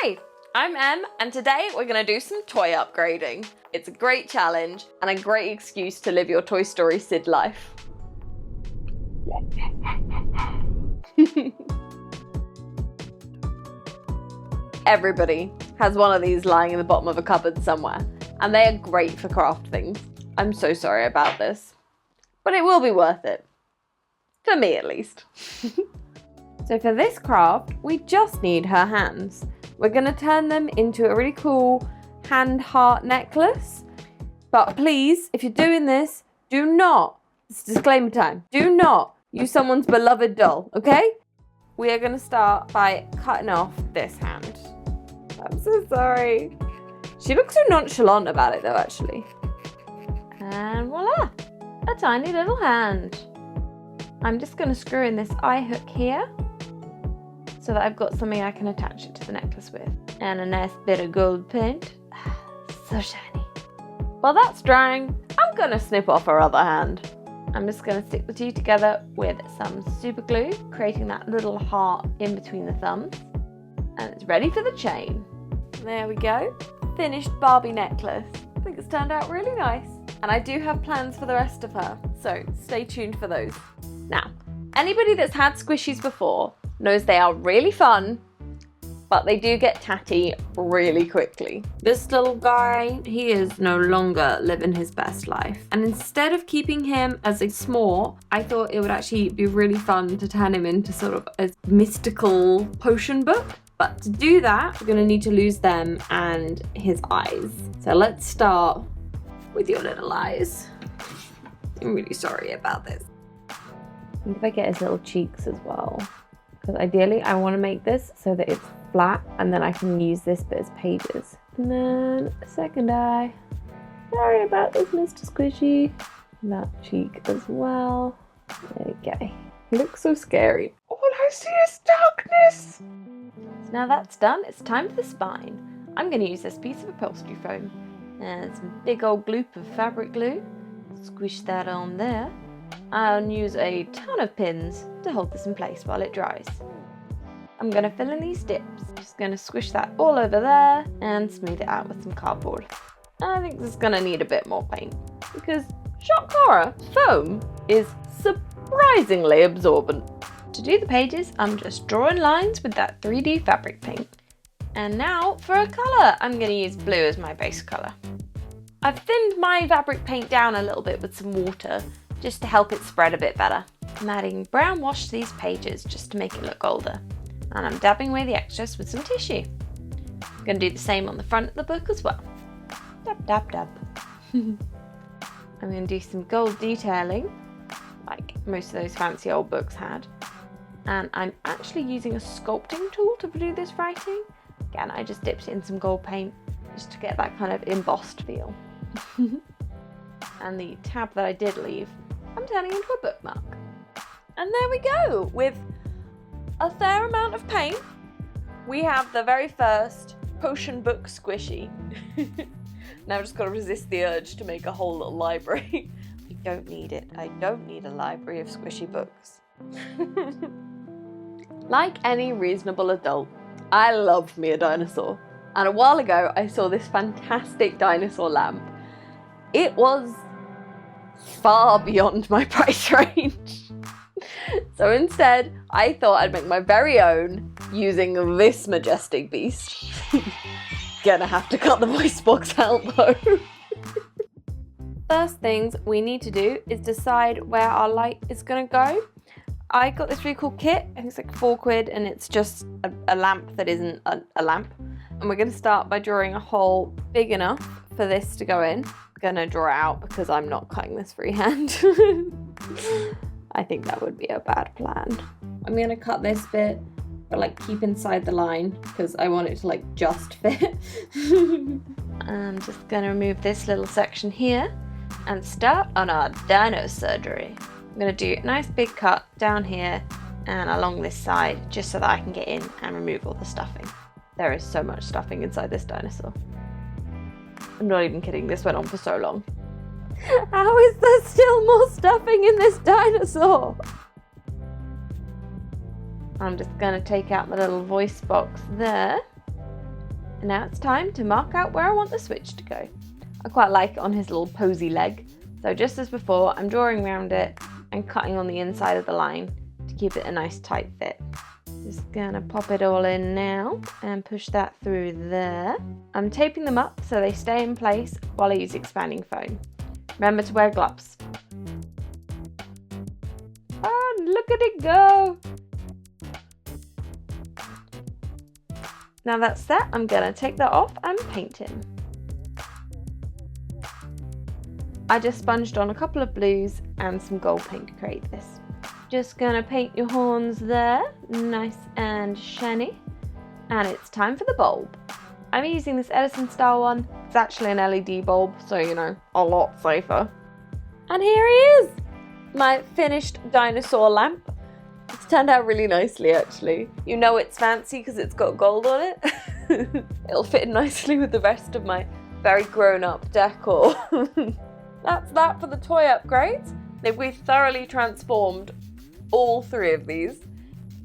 Hi, I'm Em, and today we're going to do some toy upgrading. It's a great challenge and a great excuse to live your Toy Story Sid life. Everybody has one of these lying in the bottom of a cupboard somewhere, and they are great for craft things. I'm so sorry about this, but it will be worth it. For me, at least. So for this craft, we just need her hands. We're going to turn them into a really cool hand heart necklace. But please, if you're doing this, do not, it's disclaimer time, do not use someone's beloved doll, okay? We are going to start by cutting off this hand. I'm so sorry. She looks so nonchalant about it though, actually. And voila, a tiny little hand. I'm just going to screw in this eye hook here so that I've got something I can attach it to the necklace with. And a nice bit of gold paint. So shiny. While that's drying, I'm going to snip off her other hand. I'm just going to stick the two together with some super glue, creating that little heart in between the thumbs. And it's ready for the chain. There we go. Finished Barbie necklace. I think it's turned out really nice. And I do have plans for the rest of her, so stay tuned for those. Now, anybody that's had squishies before knows they are really fun, but they do get tatty really quickly. This little guy, he is no longer living his best life. And instead of keeping him as a s'more, I thought it would actually be really fun to turn him into sort of a mystical potion book. But to do that, we're gonna need to lose them and his eyes. So let's start with your little eyes. I'm really sorry about this. I think if I get his little cheeks as well. Because ideally I want to make this so that it's flat and then I can use this bit as pages. And then a second eye. Sorry about this, Mr. Squishy. And that cheek as well. There we go. He looks so scary. All I see is darkness. So now that's done, it's time for the spine. I'm going to use this piece of upholstery foam and some big old gloop of fabric glue. Squish that on there. I'll use a ton of pins to hold this in place while it dries. I'm going to fill in these dips. Just going to squish that all over there and smooth it out with some cardboard. I think this is going to need a bit more paint because shock horror, foam is surprisingly absorbent. To do the pages, I'm just drawing lines with that 3D fabric paint. And now for a colour, I'm going to use blue as my base colour. I've thinned my fabric paint down a little bit with some water just to help it spread a bit better. I'm adding brown wash to these pages just to make it look older. And I'm dabbing away the extras with some tissue. I'm going to do the same on the front of the book as well. Dab, dab, dab. I'm going to do some gold detailing, like most of those fancy old books had. And I'm actually using a sculpting tool to do this writing. Again, I just dipped it in some gold paint just to get that kind of embossed feel. And the tab that I did leave, I'm turning into a bookmark. And there we go. With a fair amount of paint, we have the very first potion book squishy. Now I've just got to resist the urge to make a whole little library. I don't need it. I don't need a library of squishy books. Like any reasonable adult, I love me a dinosaur. And a while ago, I saw this fantastic dinosaur lamp. It was far beyond my price range. So instead, I thought I'd make my very own using this majestic beast. Gonna have to cut the voice box out though. First things we need to do is decide where our light is gonna go. I got this really cool kit, I think it's like £4 and it's just a lamp that isn't a lamp. And we're going to start by drawing a hole big enough for this to go in. I'm going to draw it out because I'm not cutting this freehand. I think that would be a bad plan. I'm going to cut this bit, but like keep inside the line because I want it to like just fit. I'm just going to remove this little section here and start on our dino surgery. I'm going to do a nice big cut down here and along this side just so that I can get in and remove all the stuffing. There is so much stuffing inside this dinosaur. I'm not even kidding, this went on for so long. How is there still more stuffing in this dinosaur? I'm just going to take out the little voice box there. And now it's time to mark out where I want the switch to go. I quite like it on his little posy leg. So just as before, I'm drawing around it and cutting on the inside of the line to keep it a nice tight fit. Just gonna pop it all in now and push that through there. I'm taping them up so they stay in place while I use expanding foam. Remember to wear gloves. Oh, look at it go! Now that's that, I'm gonna take that off and paint him. I just sponged on a couple of blues and some gold paint to create this. Just gonna paint your horns there, nice and shiny. And it's time for the bulb. I'm using this Edison style one. It's actually an LED bulb, so you know, a lot safer. And here he is! My finished dinosaur lamp. It's turned out really nicely actually. You know it's fancy because it's got gold on it. It'll fit nicely with the rest of my very grown up decor. That's that for the toy upgrades. We've thoroughly transformed all three of these.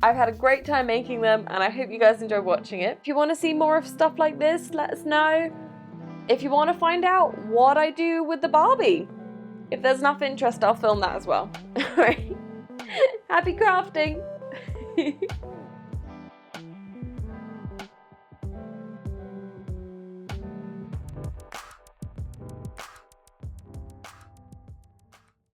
I've had a great time making them and I hope you guys enjoy watching it. If you want to see more of stuff like this, let us know. If you want to find out what I do with the Barbie, if there's enough interest, I'll film that as well. Alright. Happy crafting!